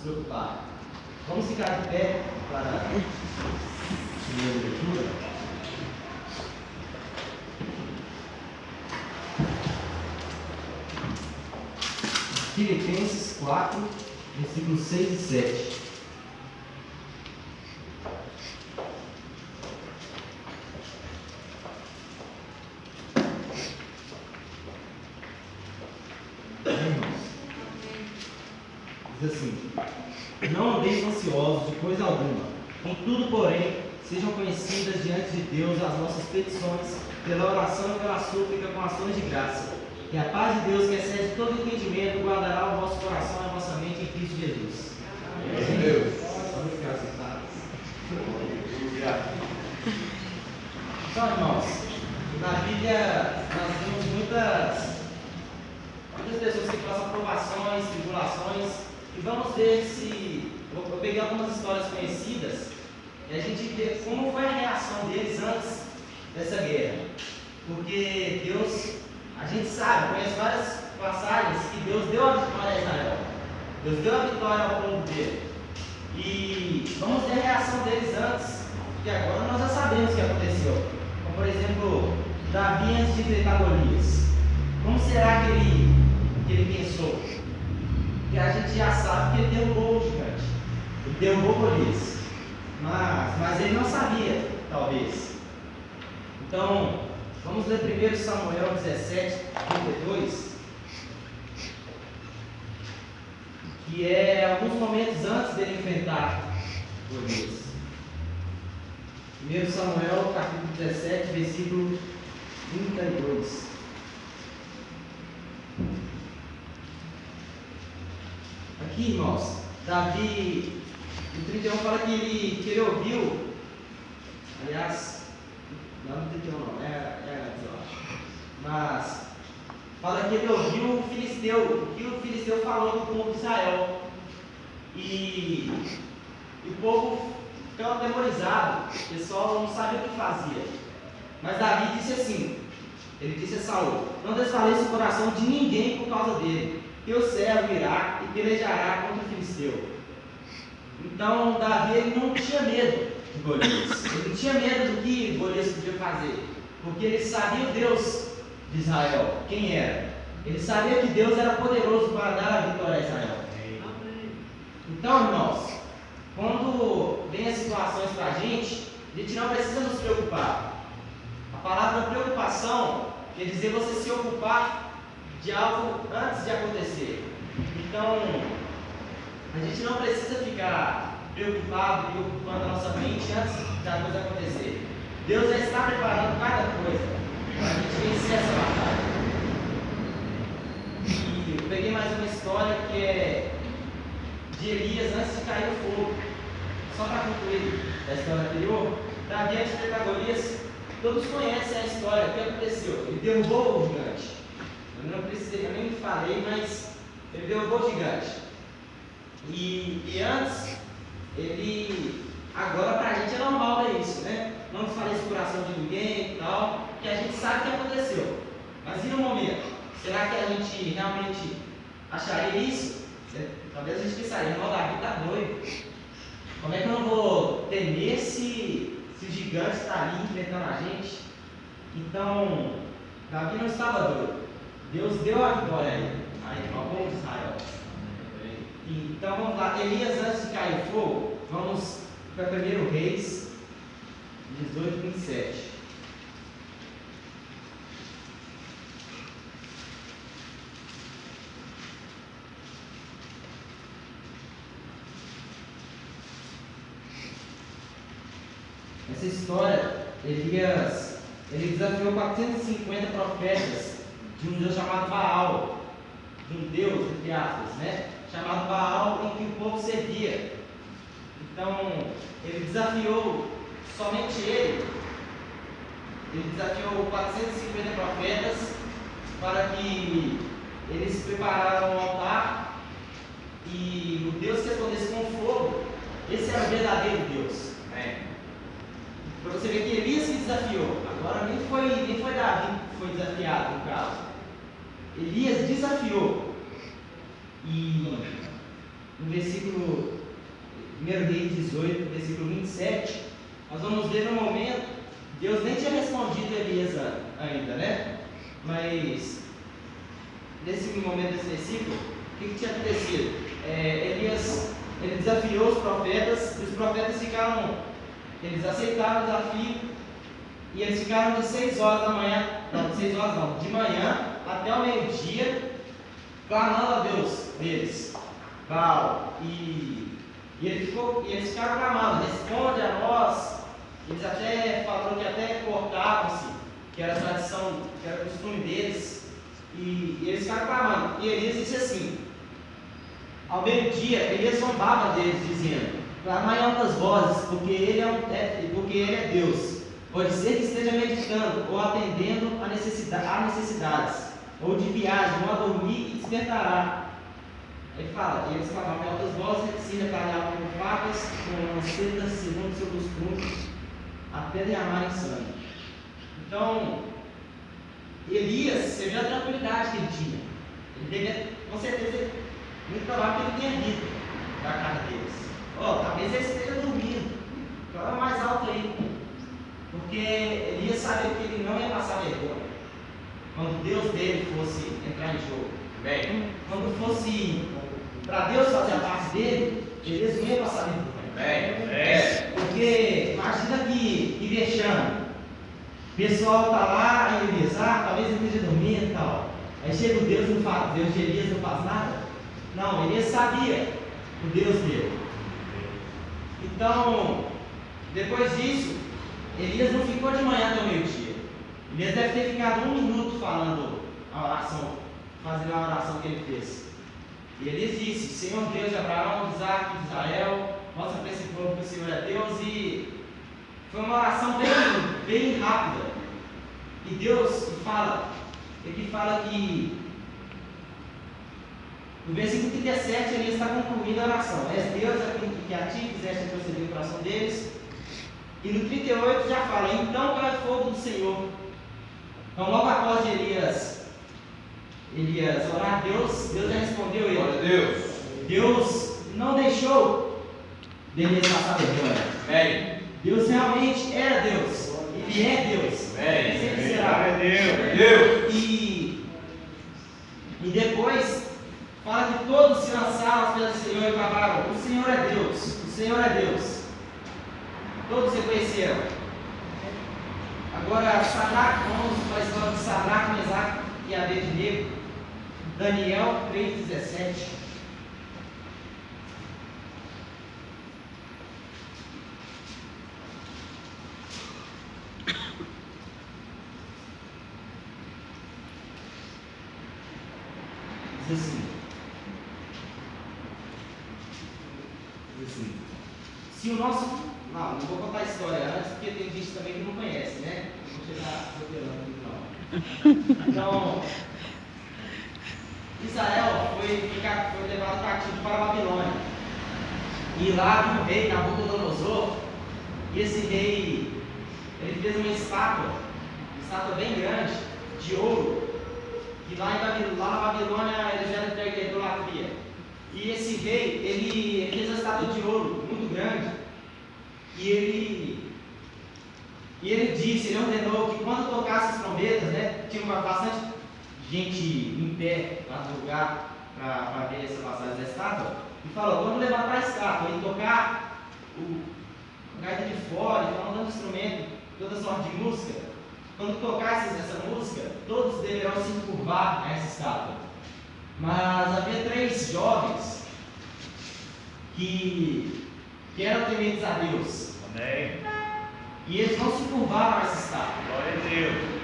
preocupar. Vamos ficar de pé para a primeira leitura. Filipenses 4, versículos 6 e 7. Diz assim: não andeis ansiosos de coisa alguma, em tudo, porém, sejam conhecidas diante de Deus as vossas petições, pela oração e pela súplica com ações de graça. E a paz de Deus, que excede todo entendimento, guardará o vosso coração e a vossa mente em Cristo Jesus. Amém. Deus. Vamos ficar sentados. Então, irmãos, na Bíblia nós vemos muitas pessoas que passam provações, tribulações, e vamos ver se eu peguei algumas histórias conhecidas e a gente vê como foi a reação deles antes dessa guerra. Porque Deus, a gente sabe, conhece várias passagens que Deus deu a vitória a Israel. Deus deu a vitória ao povo dele. E vamos ver a reação deles antes, que agora nós já sabemos o que aconteceu. Como, por exemplo, Davi antes de enfrentar Golias. Como será que ele pensou? Que a gente já sabe que ele derrubou o gigante. Ele derrubou Golias. Mas ele não sabia, talvez. Então, vamos ler 1 Samuel 17, 32, que é alguns momentos antes dele enfrentar Golias. 1 Samuel, capítulo 17, versículo 32. Aqui, irmãos, Davi, no 31 fala que ele ouviu, aliás, não no 31 não, é antes, eu acho, mas fala que ele ouviu o que o filisteu falou do povo de Israel, e o povo ficou atemorizado, o pessoal não sabia o que fazia, mas Davi disse assim, ele disse a Saul: não desfaleça o coração de ninguém por causa dele, que o servo irá e pelejará contra o filisteu. Então Davi ele não tinha medo de Golias, ele não tinha medo do que Golias podia fazer, porque ele sabia o Deus de Israel, quem era. Ele sabia que Deus era poderoso para dar a vitória a Israel. Então, irmãos, quando vem as situações para a gente não precisa nos preocupar. A palavra preocupação quer dizer você se ocupar de algo antes de acontecer. Então, a gente não precisa ficar preocupado e ocupando a nossa mente antes da coisa acontecer. Deus já está preparando cada coisa para a gente vencer essa batalha. E eu peguei mais uma história que é de Elias antes de cair no fogo. Só para concluir a história anterior, Davi antes de enfrentar Golias, todos conhecem a história, o que aconteceu. Ele derrubou o gigante. Eu nem falei, mas ele derrubou o gigante. E antes, agora para a gente é normal ver isso, né? Não falei o coração de ninguém e tal, que a gente sabe o que aconteceu. Mas e no momento? Será que a gente realmente acharia isso? Talvez a gente pensaria: irmão, Davi está doido. Como é que eu não vou temer se o gigante está ali enfrentando a gente? Então, Davi não estava doido. Deus deu a vitória a ele, ao povo de Israel. Então vamos lá, Elias antes de cair o fogo, vamos para 1 Reis 18, 27. Essa história, Elias, ele desafiou 450 profetas de um Deus chamado Baal, de um Deus, entre aspas, né? Chamado Baal, em que o povo servia. Então, ele desafiou somente ele desafiou 450 profetas para que eles prepararam um altar e o Deus que respondesse com fogo. Esse era o verdadeiro Deus. Para você ver que Elias que desafiou, agora nem foi Davi que foi desafiado no caso. Elias desafiou. E no versículo 1 Reis 18, versículo 27, nós vamos ver no momento, Deus nem tinha respondido a Elias ainda, né? Mas, nesse momento desse versículo, o que tinha acontecido? Elias, ele desafiou os profetas, e os profetas eles aceitaram o desafio, e eles ficaram de 6 horas da manhã, de manhã até o meio-dia, clamando a Deus deles, Baal, e eles ficaram clamando, responde a nós. Eles até falaram que até cortavam-se, que era a tradição, que era o costume deles, e eles ficaram clamando. E Elias disse assim: ao meio-dia, Elias zombava deles, dizendo: clamai em altas vozes, porque ele é Deus. Pode ser que esteja meditando ou atendendo a necessidades, ou de viagem, ou a dormir e despertará. Ele fala, eles clamavam em altas vozes, se retalhavam com facas, com lancetas, segundo o seu costume, até derramar em sangue. Então, Elias, você viu a tranquilidade que ele tinha. Ele devia, com certeza, muito provável que ele tenha dito da casa deles: talvez ele esteja dormindo, clama mais alto aí. Porque Elias sabia que ele não ia passar vergonha quando Deus dele fosse entrar em jogo. Bem, quando fosse para Deus fazer a parte dele, Elias não ia passar vergonha. Porque imagina que vexame. O pessoal está lá, aí Elias, talvez ele esteja dormindo e tal. Aí chega o Deus de Elias não faz nada. Não, Elias sabia o Deus dele. Então, depois disso, Elias não ficou de manhã até o meio-dia. Elias deve ter ficado 1 minuto falando a oração, fazendo a oração que ele fez. E Elias disse: Senhor Deus de Abraão, de Isaac, de Israel, mostra para esse povo que o Senhor é Deus. E foi uma oração bem rápida. E Deus fala que no versículo 37 Elias está concluindo a oração: és Deus que a ti fizeste proceder o coração deles. E no 38 já fala: então cai fogo do Senhor. Então, logo após de Elias orar a Deus já respondeu ele. Glória a Deus. Deus não deixou de Elias passar vergonha. Deus realmente era Deus. Ele é Deus. Sempre será. Deus. E depois fala que todos se lançaram aos pés do Senhor e clamaram: o Senhor é Deus. O Senhor é Deus. Todos reconheceram. Agora, vamos para a história de Sadraque, Mesaque e Abednego. Daniel 3,17. Diz assim: se o nosso... Não vou contar a história antes, porque tem gente também que não conhece, né? Não vou chegar roteirando aqui, não. Então, Israel foi levado cativo para a Babilônia. E lá havia um rei, Nabucodonosor, e esse rei, ele fez uma estátua bem grande, de ouro, que lá na Babilônia eles eram entregues à idolatria. E esse rei, ele fez a estátua de ouro muito grande. E ele ordenou que quando tocasse as trombetas, né, tinha bastante gente em pé lá no lugar para ver essa passagem da estátua, e falou: quando levantar a estátua e tocar o gaita de fora, e falando do instrumento, toda sorte de música, quando tocasse essa música, todos deverão se curvar a essa estátua. Mas havia 3 jovens que eram tementes a Deus. Amém. E eles não se curvaram a essa estátua. Glória a Deus.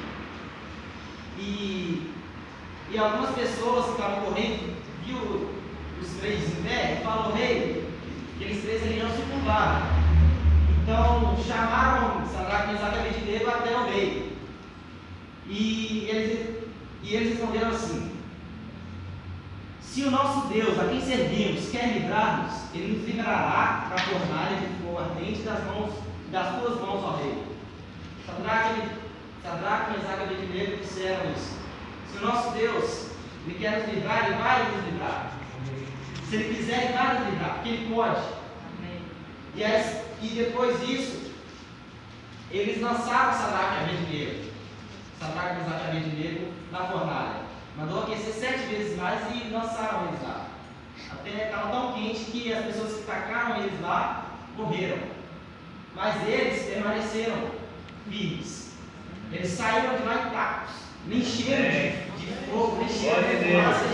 E algumas pessoas que estavam correndo, viu os 3 em pé e falou: rei, aqueles 3 ali não se curvaram. Então chamaram Sadraque, Mesaque e Abednego até o rei. E eles responderam assim: se o nosso Deus, a quem servimos, quer livrar-nos, ele nos livrará da fornalha de fogo ardente das tuas mãos, ó rei. Sadraque, Mesaque e Abednego disseram isso: se o nosso Deus ele quer nos livrar, ele vai nos livrar. Se ele quiser, ele vai nos livrar, porque Ele pode. E depois disso, eles lançaram Sadraque e Abednego, na fornalha. Mandou aquecer 7 vezes mais e lançaram eles lá. Até estava tão quente que as pessoas que tacaram eles lá morreram. Mas eles permaneceram firmes. Eles saíram de lá intactos, nem cheiro de fogo, nem cheiro de fumaça. E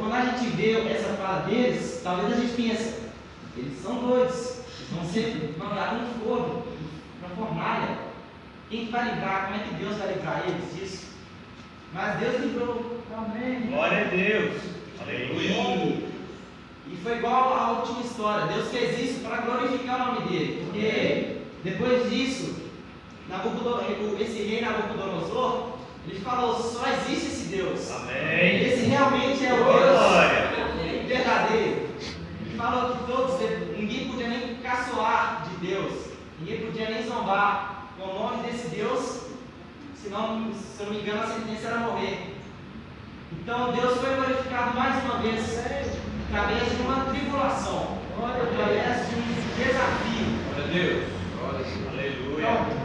quando a gente vê essa fala deles, talvez a gente pense, eles são doidos, eles vão ser mandados no fogo, na fornalha. Quem vai livrar? Como é que Deus vai livrar eles disso? Mas Deus livrou. Amém. Glória a Deus. Aleluia. E foi igual à última história. Deus fez isso para glorificar o nome dele. Porque depois disso, esse rei Nabucodonosor, ele falou: só existe esse Deus. Amém. Esse realmente é o Deus verdadeiro. Ele falou que ninguém podia nem caçoar de Deus, ninguém podia nem zombar com o nome desse Deus, senão, se eu não me engano, a sentença era morrer. Então Deus foi glorificado mais uma vez através de uma tribulação, através de um desafio. Glória a Deus. Aleluia. Então,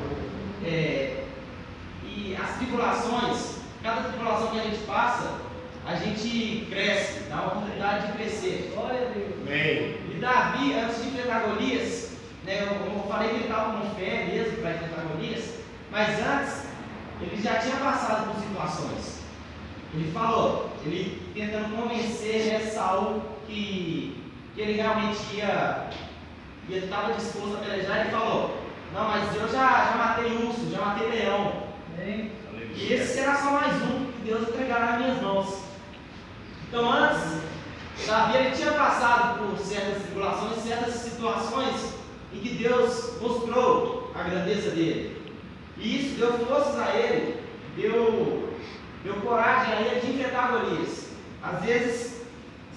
e as tribulações, cada tribulação que a gente passa, a gente cresce, dá uma oportunidade de crescer. Glória a Deus. Amém. E Davi, antes de enfrentar Golias, eu falei que ele estava com fé mesmo para enfrentar Golias, mas antes ele já tinha passado por situações. Ele falou, ele tentando convencer Saul que ele realmente estava disposto a pelejar. Ele falou: não, mas eu já matei urso, já matei leão. Amém. E esse será só mais um que Deus entregará nas minhas mãos. Então antes, Davi ele tinha passado por certas tribulações, certas situações em que Deus mostrou a grandeza dele. E isso deu forças a ele, deu coragem a ele de enfrentar Golias. Às vezes,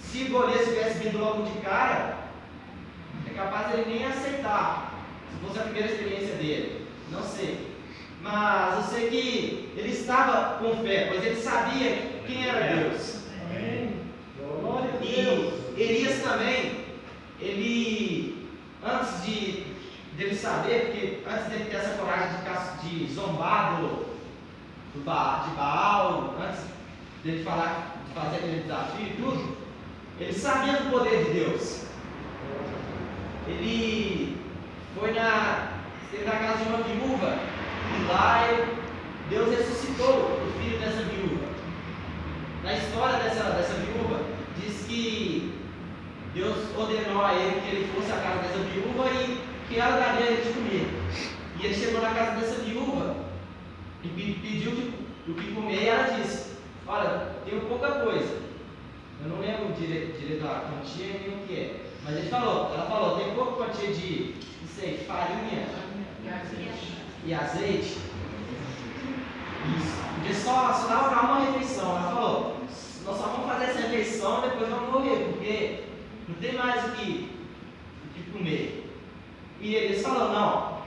se Golias tivesse vindo logo de cara, é capaz de ele nem aceitar, se fosse a primeira experiência dele. Não sei. Mas eu sei que ele estava com fé, pois ele sabia quem era Deus. E Elias também, ele, antes dele saber, porque antes dele ter essa coragem de zombar de Baal, antes dele de fazer aquele desafio e tudo, ele sabia do poder de Deus. Ele esteve na casa de uma viúva, e lá Deus ressuscitou o filho dessa viúva. Na história dessa viúva, diz que Deus ordenou a ele que ele fosse à casa dessa viúva e que ela daria ele de comer. E ele chegou na casa dessa viúva e pediu o que comer, e ela disse: olha, tenho pouca coisa. Eu não lembro direito da quantia nem o que é. Mas ela falou, tem pouca quantia de farinha e azeite. Isso. Porque só dava para uma refeição. Ela falou, nós só vamos fazer essa refeição e depois vamos morrer, porque não tem mais o que comer. E eles falaram, não,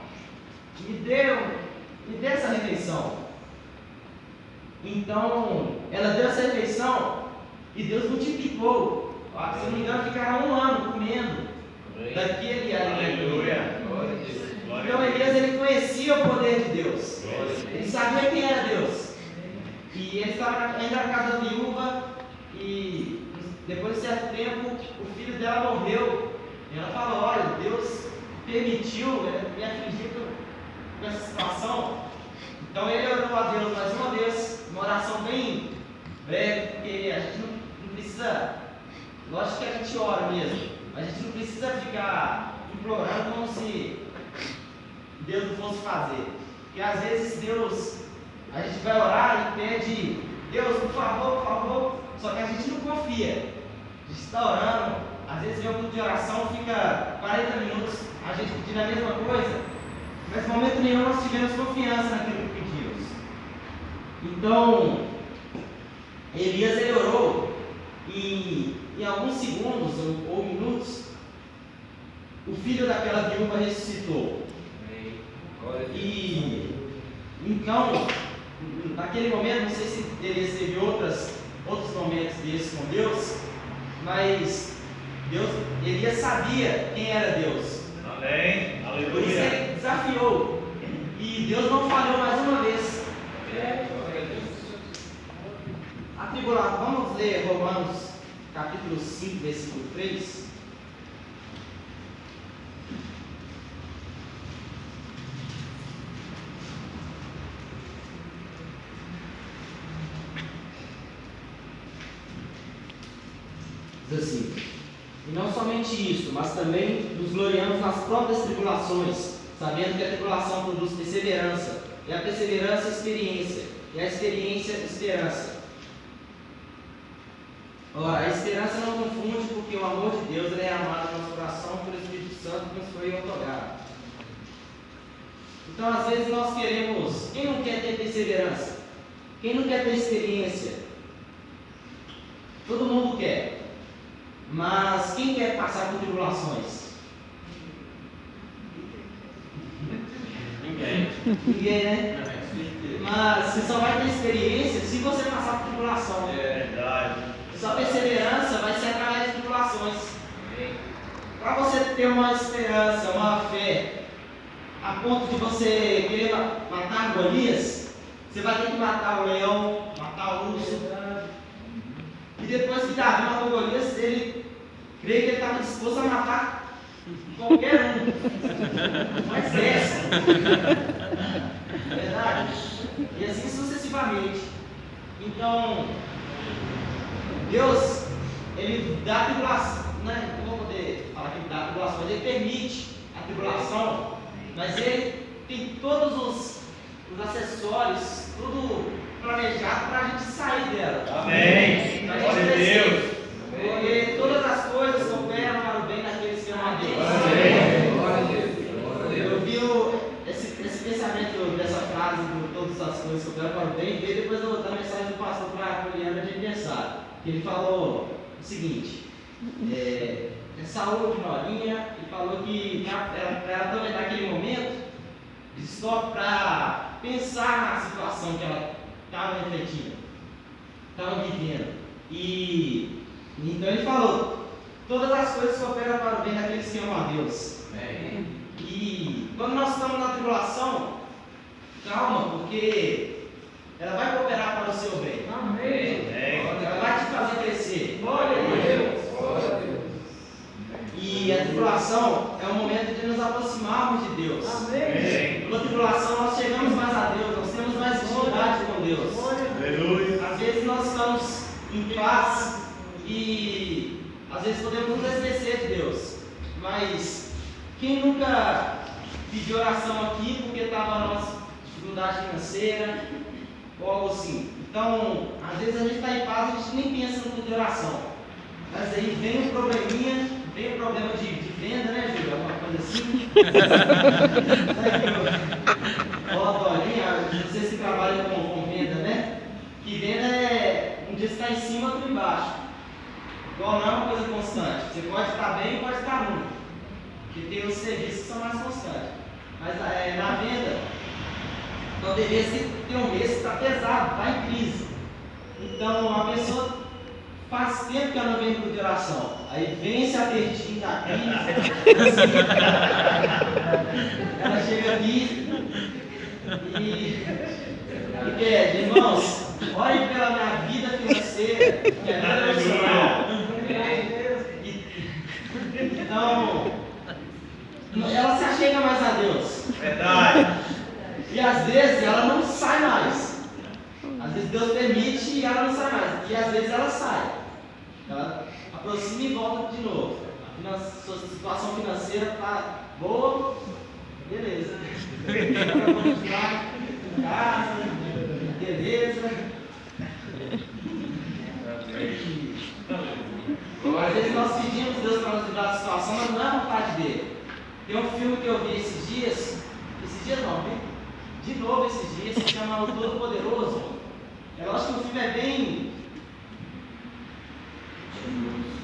me dê essa refeição. Então, ela deu essa refeição e Deus multiplicou. Se não me engano, ficaram 1 ano comendo daquele alimento. Então, Elias ele conhecia o poder de Deus. Ele sabia quem era Deus. E ele estava ainda na casa da viúva. E depois de certo tempo, o filho dela morreu. E ela falou: olha, Deus permitiu me afligir com essa situação. Então ele orou a Deus mais uma vez, uma oração bem breve, porque a gente não precisa, lógico que a gente ora mesmo, mas a gente não precisa ficar implorando como se Deus não fosse fazer. Porque às vezes a gente vai orar e pede, Deus, por favor, só que a gente não confia. A gente está orando, às vezes vem um culto de oração, fica 40 minutos, a gente pedindo a mesma coisa, mas em momento nenhum nós tivemos confiança naquilo que pedimos. Então, Elias ele orou e em alguns segundos ou minutos, o filho daquela viúva ressuscitou. E então, naquele momento, não sei se Elias teve outros momentos desses com Deus, Mas Elias sabia quem era Deus. Amém. Por isso ele desafiou. E Deus não falhou mais uma vez. Vamos ler Romanos capítulo 5, versículo 3. Diz assim: e não somente isso, mas também nos gloriamos nas próprias tribulações, sabendo que a tribulação produz perseverança, e a perseverança experiência, e a experiência esperança. Ora, a esperança não confunde, porque o amor de Deus é amado no nosso coração pelo Espírito Santo que nos foi otorgado. Então, às vezes nós queremos, quem não quer ter perseverança? Quem não quer ter experiência? Todo mundo quer. Mas quem quer passar por tribulações? Ninguém, né? Mas você só vai ter experiência se você passar por tribulação. É verdade. Sua perseverança vai ser através de tribulações. Para você ter uma esperança, uma fé, a ponto de você querer matar Golias, você vai ter que matar o leão, matar o urso. E depois que Davi matou Golias, ele creio que ele estava disposto a matar qualquer um. Mas essa. Verdade? E assim sucessivamente. Então, Deus, Ele dá a tribulação, né? Não vou poder falar que Ele dá a tribulação, mas Ele permite a tribulação, mas Ele tem todos os acessórios, tudo planejado para a gente sair dela. Amém. Glória a Deus. Porque todas as coisas cooperam para o bem daqueles que amam a Deus. Eu vi esse pensamento dessa frase, de todas as coisas cooperam para o bem, e depois eu vou dar a mensagem do pastor para a Poliana de aniversário. Ele falou o seguinte: Saúl de Norinha, e falou que para ela aproveitar aquele momento de stop para pensar na situação que ela estava refletindo, estava vivendo. E então ele falou: todas as coisas cooperam para o bem daqueles que amam a Deus. Amém. E quando nós estamos na tribulação, calma, porque ela vai cooperar para o seu bem. Amém. Ela vai te fazer crescer. Glória a Deus. E a tribulação é o momento de nos aproximarmos de Deus. Amém. Na tribulação nós chegamos mais a Deus, nós temos mais intimidade com Deus. Aleluia. Às vezes nós estamos em paz e às vezes podemos nos esquecer de Deus. Mas quem nunca pediu oração aqui porque estava na nossa dificuldade financeira ou algo assim? Então, às vezes a gente está em paz e a gente nem pensa no culto de oração. Mas aí vem um probleminha, vem um problema de venda, né, Júlio? Alguma coisa assim. Ó, Dorinha, vocês que trabalham com venda, né? Que venda é um dia você está em cima, outro embaixo. Igual não é uma coisa constante. Você pode estar bem e pode estar ruim. Porque tem os serviços que são mais constantes. Mas na venda, então deveria ter um mês que está pesado, está em crise. Então a pessoa faz tempo que ela não vem para de oração. Aí vem esse apertinho da crise. Ela chega aqui e pede: irmãos, ore pela minha vida financeira, que é nada emocional. Então, ela se achega mais a Deus. Verdade. E às vezes ela não sai mais. Às vezes Deus permite e ela não sai mais. E às vezes ela sai. Ela aproxima e volta de novo. A sua situação financeira está boa, beleza. Ela continuar em casa, beleza. Às vezes nós pedimos Deus para nos livrar da situação, mas não é a vontade dele. Tem um filme que eu vi esses dias não, vi de novo esses dias, se chama O Todo-Poderoso. Eu acho que o filme é bem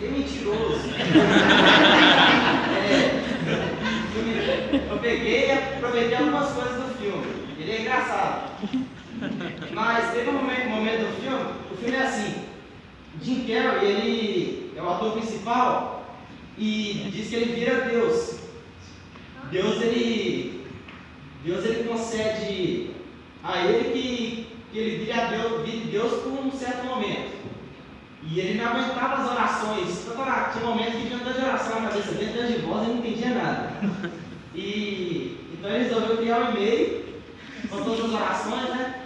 mentiroso. Eu peguei e aproveitei algumas coisas do filme. Ele é engraçado. Mas teve um momento do filme, o filme é assim: Jim Carrey, é o ator principal e diz que ele vira Deus. Deus ele concede a ele que ele vire Deus por um certo momento. E ele não aguentava as orações. Tinha momentos que tinha tanta oração na cabeça dele, tanta de voz, ele não entendia nada. Então ele resolveu criar um e-mail com todas as orações, né?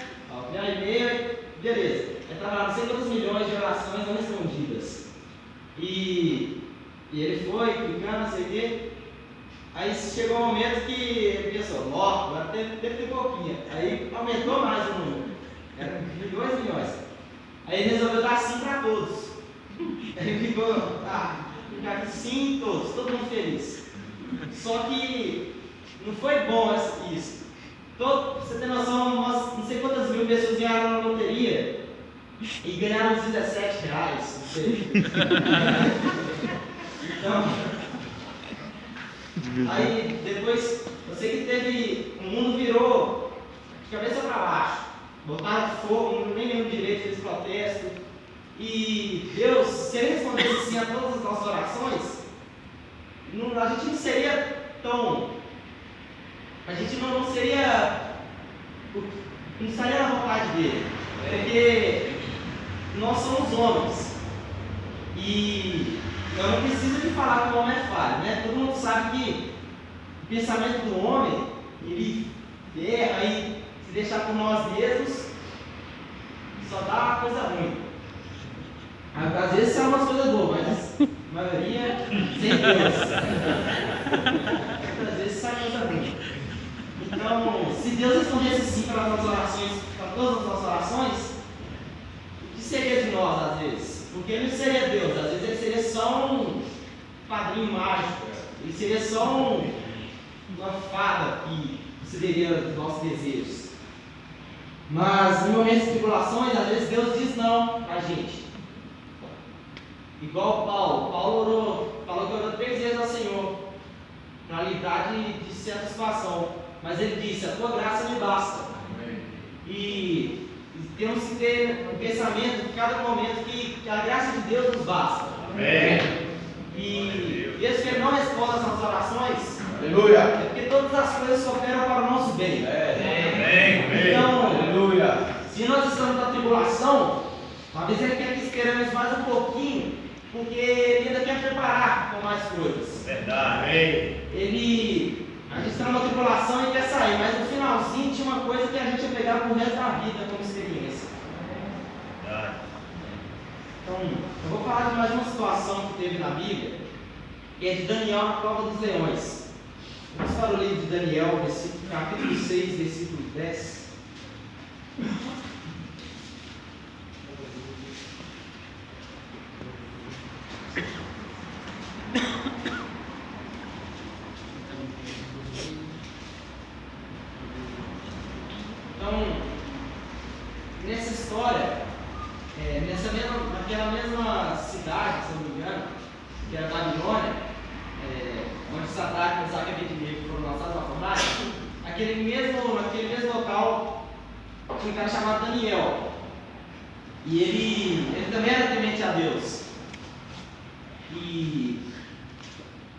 Criar um e-mail, beleza. Ele trabalhava 100 milhões de orações não respondidas. E ele foi clicando, não sei o quê. Aí chegou um momento que ele pensou, ó, agora deve ter pouquinho. Aí aumentou mais o número. Era milhões. Aí ele resolveu dar sim para todos. Aí ele ficou, ficar aqui sim todos, todo mundo feliz. Só que não foi bom isso. Você tem noção, não sei quantas mil pessoas ganharam na loteria e ganharam uns R$17, não sei. Então, aí depois, eu sei que teve, o mundo virou de cabeça para baixo, botaram fogo, nem lembro direito, fez protesto, e Deus, se Ele respondesse sim a todas as nossas orações, a gente não seria tão, a gente não seria, não estaria na vontade dele, porque nós somos homens, e eu não preciso de falar que o homem é falho, né? Todo mundo sabe que o pensamento do homem, ele erra e se deixar por nós mesmos, só dá uma coisa ruim. Às vezes são umas coisas boas, mas a maioria sem Deus. Às vezes sai coisa ruim. Então, se Deus respondesse sim para nossas orações, para todas as nossas orações, o que seria de nós às vezes? Porque ele não seria Deus, às vezes ele seria só um padrinho mágico, ele seria só uma fada que concederia os nossos desejos. Mas em momentos de tribulações, às vezes Deus diz não para a gente. Igual Paulo orou, falou que orou 3 vezes ao Senhor para lidar de certa situação, mas ele disse: a tua graça me basta. E temos que ter um pensamento em cada momento que a graça de Deus nos basta. Amém. E mesmo que Ele não responda às nossas orações, Aleluia. é porque todas as coisas cooperam para o nosso bem. Amém. Então, Aleluia. se nós estamos na tribulação, talvez Ele quer que esperemos mais um pouquinho, porque Ele ainda quer preparar com mais coisas. Verdade. A gente está numa tribulação e quer sair, mas no finalzinho tinha uma coisa que a gente ia pegar pro resto da vida como experiência. Verdade. Então, eu vou falar de mais uma situação que teve na Bíblia, que é de Daniel na cova dos leões. Vamos para o livro de Daniel, capítulo 6, versículo 10. Então, nessa história, naquela mesma cidade, se não me engano, que era Babilônia, onde Sadraque, Mesaque e Abednego foram lançados na fornalha, naquele mesmo local tinha um cara chamado Daniel. E ele também era temente a Deus. E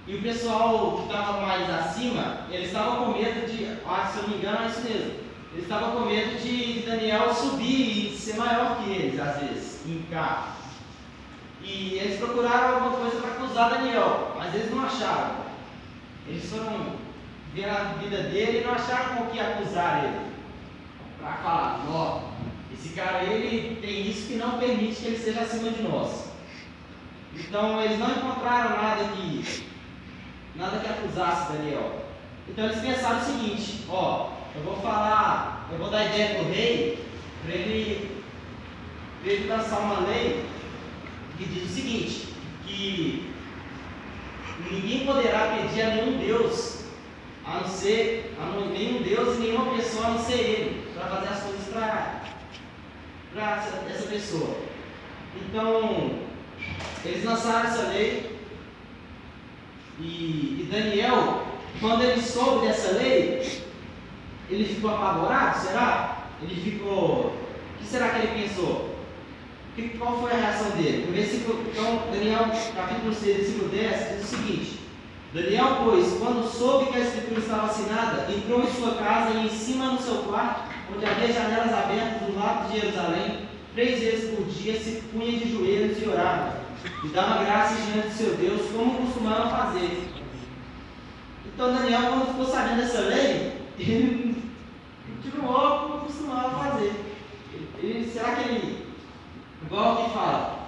o pessoal que estava mais acima, eles estavam com medo de, se eu não me engano, é isso mesmo. Eles estavam com medo de Daniel subir e ser maior que eles, às vezes, em cargo. E eles procuraram alguma coisa para acusar Daniel, mas eles não acharam. Eles foram ver a vida dele e não acharam com o que acusar ele. Para falar, ó, esse cara ele tem isso que não permite que ele seja acima de nós. Então eles não encontraram nada que acusasse Daniel. Então eles pensaram o seguinte: ó, eu vou dar ideia para o rei, para ele lançar uma lei que diz o seguinte: que ninguém poderá pedir a nenhum Deus, nenhum Deus e nenhuma pessoa a não ser ele, para fazer as coisas para essa pessoa. Então eles lançaram essa lei e Daniel, quando ele soube dessa lei, ele ficou apavorado, será? O que será que ele pensou? qual foi a reação dele? No versículo, então, Daniel, capítulo 6, versículo 10, diz o seguinte: Daniel, pois, quando soube que a escritura estava assinada, entrou em sua casa e em cima no seu quarto, onde havia janelas abertas do lado de Jerusalém, 3 vezes por dia se punha de joelhos e orava, e dava graças diante de seu Deus, como costumava fazer. Então Daniel, quando ficou sabendo dessa lei, ele continuou como costumava fazer. Será que ele, igual que fala,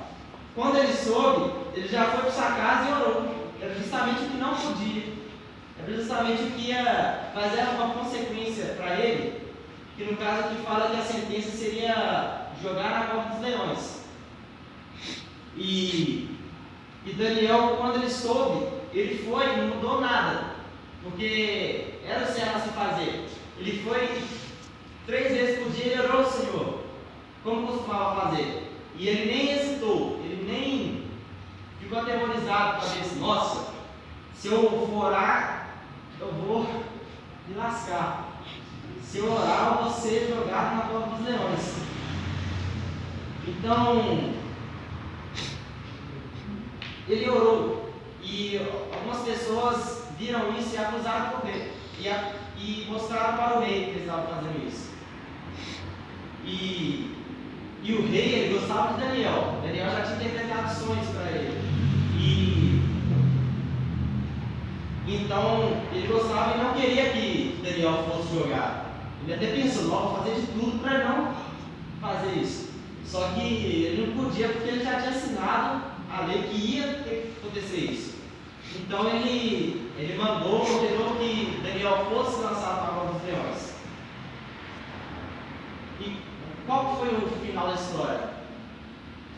quando ele soube, ele já foi para sua casa e orou. Era justamente o que não podia. Era justamente o que ia fazer uma consequência para ele, que no caso aqui fala que a sentença seria jogar na cova dos leões. E Daniel, quando ele soube, ele foi e não mudou nada, porque era o certo a se fazer. Ele foi 3 vezes por dia, ele orou ao Senhor, como costumava fazer. E ele nem hesitou, ele nem ficou atemorizado para ver se, nossa, se eu for orar, eu vou me lascar. Se eu orar, eu vou ser jogado na cova dos leões. Então, ele orou, e algumas pessoas viram isso e acusaram por ele, e mostraram para o rei que eles estavam fazendo isso. E o rei, ele gostava de Daniel. Daniel já tinha interpretado sonhos para ele. Então, ele gostava e não queria que Daniel fosse jogar. Ele até pensou, não, vou fazer de tudo para não fazer isso. Só que ele não podia, porque ele já tinha assinado a lei que ia ter que acontecer isso. Então ele mandou, ordenou que Daniel fosse lançado para a cova dos leões. E qual foi o final da história?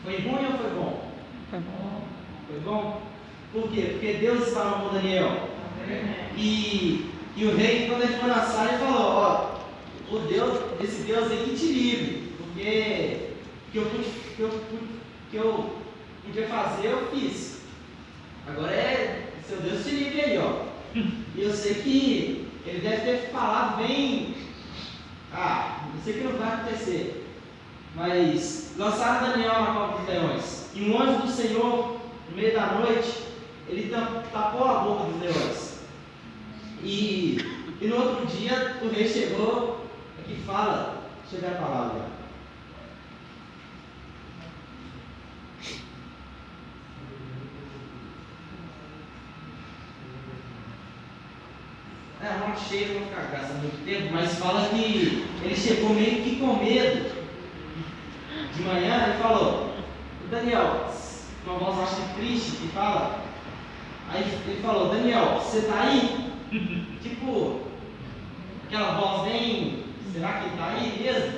Foi ruim ou foi bom? Foi bom. Foi bom? Por quê? Porque Deus estava com Daniel. E o rei, quando ele foi lançado, ele falou, ó, o Deus, esse Deus aí que te livre, porque eu podia fazer, eu fiz. Agora seu Deus te livre aí, ó. E eu sei que ele deve ter falado bem, eu sei que não vai acontecer, mas lançaram Daniel na cova dos leões, e um anjo do Senhor, no meio da noite, ele tapou a boca dos leões. E no outro dia o rei chegou, aqui fala, deixa eu ver a palavra. Não achei, não vou ficar gastando muito tempo, mas fala que ele chegou meio que com medo. De manhã ele falou, Daniel, uma voz acho que triste, que fala. Aí ele falou, Daniel, você está aí? Tipo, aquela voz bem, será que ele está aí mesmo?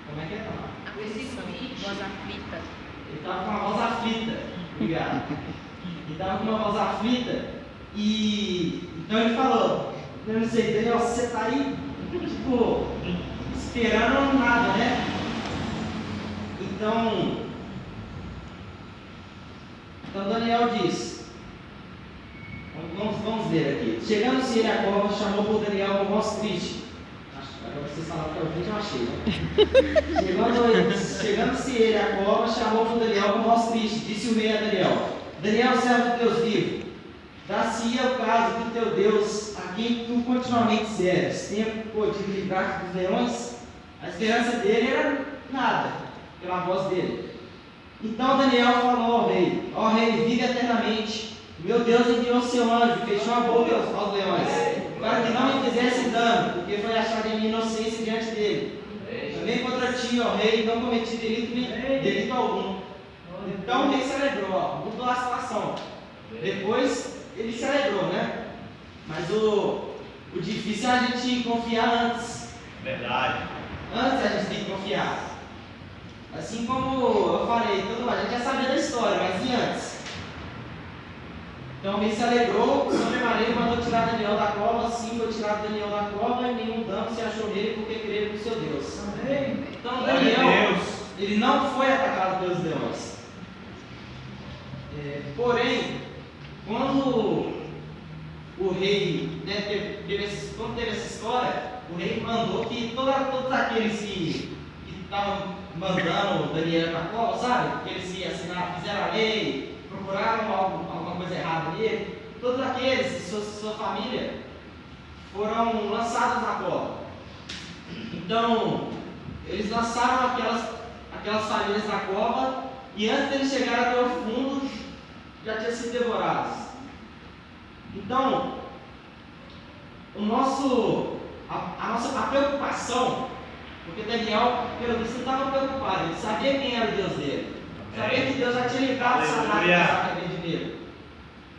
Como é que é, Tamara? Voz aflita. Ele estava com uma voz aflita, obrigado. Ele estava com uma voz aflita, e então ele falou, eu não sei, Daniel, você está aí? Tipo, esperando nada, né? Então Daniel diz, vamos ler aqui. Chegando-se ele à cova, chamou por Daniel com voz triste. Agora vocês falaram que é o vídeo, eu achei, né? Chegando-se ele à cova, chamou por Daniel com voz triste. Disse o rei a Daniel, Daniel, servo de Deus vivo, dar-se-ia o caso que teu Deus, a quem tu continuamente serves, tenha podido livrar dos leões? A esperança dele era nada, pela voz dele. Então Daniel falou ao rei, ó rei, vive eternamente. Meu Deus enviou seu anjo, fechou a boca aos leões, para que não me fizesse dano, porque foi achada em minha inocência diante dele. Também contra ti, ó rei, não cometi delito algum. Então o rei se alegrou, mudou a situação. Depois ele se alegrou, né? Mas o difícil é a gente confiar antes. Verdade. Antes a gente tem que confiar. Assim como eu falei, a gente já sabia da história, mas e antes? Então o rei se alegrou, sobremaneira mandou tirar Daniel da cova, sim, foi tirado Daniel da cova e nenhum dano se achou nele porque creu no seu Deus. Amém. Então Daniel, ele não foi atacado pelos leões. Porém, quando o rei quando teve essa história, o rei mandou que todos aqueles que estavam mandando Daniel para a cova, sabe? Porque eles se assinaram, fizeram a lei, procuraram alguma coisa errada nele. Todos aqueles e sua família foram lançados na cova. Então, eles lançaram aquelas famílias na cova e antes deles chegarem até o fundo, já tinham sido devorados. Então, a preocupação, porque Daniel, pelo visto, não estava preocupado, ele sabia quem era o Deus dele, sabia que Deus já tinha livrado Sadraque, Mesaque e Abednego.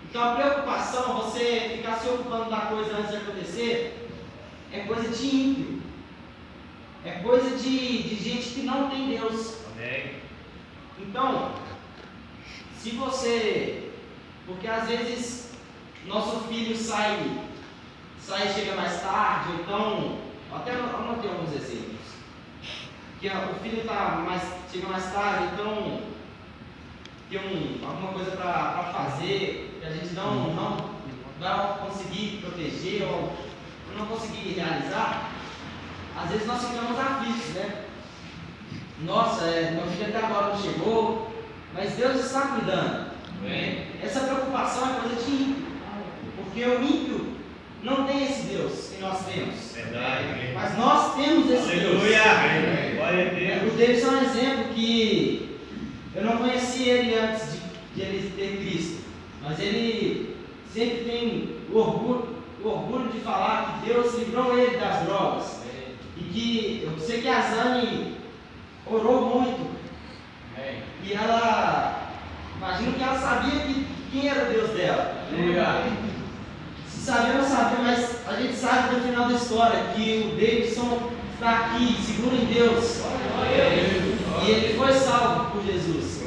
Então a preocupação, você ficar se ocupando da coisa antes de acontecer, é coisa de ímpio, é coisa de gente que não tem Deus. Amém. Então, se você, porque às vezes nosso filho sai e chega mais tarde, ou então, até eu anotei alguns exemplos, que o filho chega mais tarde, então tem alguma coisa para fazer, que a gente não vai conseguir proteger, ou não conseguir realizar, às vezes nós ficamos aflitos, né? Nossa, meu filho até agora não chegou, mas Deus está cuidando. Amém. Essa preocupação é coisa de ímpio, porque o ímpio não tem esse Deus que nós temos. Verdade. Mas nós temos esse Aleluia. Deus. Glória a Deus. O Davidson é um exemplo que eu não conheci ele antes de ele ter Cristo, mas ele sempre tem o orgulho de falar que Deus livrou ele das drogas. E que eu sei que a Zane orou muito. E ela, imagino que ela sabia quem era o Deus dela. Se sabia ou não sabia, mas a gente sabe no final da história que o Davidson está aqui, seguro em Deus. E ele foi salvo por Jesus.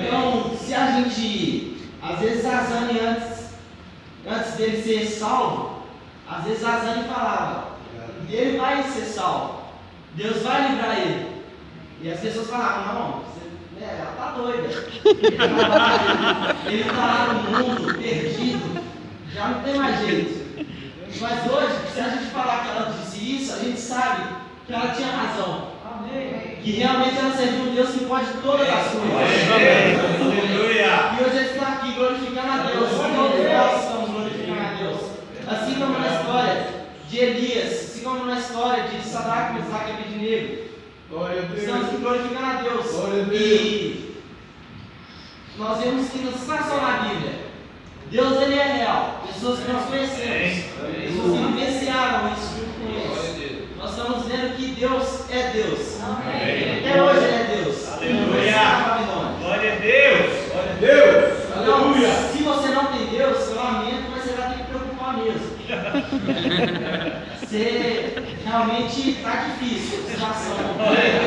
Então, se a gente, às vezes a Zane antes dele ser salvo, às vezes a Zane falava, ele vai ser salvo, Deus vai livrar ele. E as pessoas falavam, não, ela está doida. Ele está lá no mundo, perdido, já não tem mais jeito. Mas hoje, se a gente falar que ela disse isso, a gente sabe que ela tinha razão. Que realmente ela serviu um Deus que pode todas as coisas. Aleluia. E hoje ele está aqui glorificando a Deus. Todos nós estamos glorificando a Deus. Assim como na história de Elias, assim como na história de Sadraque, Mesaque e Abednego. Estamos glorificando a Deus. E nós vemos que não está só na Bíblia. Deus ele é real. Pessoas que nós conhecemos. Pessoas que vivenciaram isso junto com eles. Nós estamos vendo que Deus é Deus. Até hoje ele é Deus. Aleluia. Glória a Deus. Glória a Deus. Então, se você não tem Deus, eu lamento, mas você vai ter que preocupar mesmo. Você realmente está difícil a situação.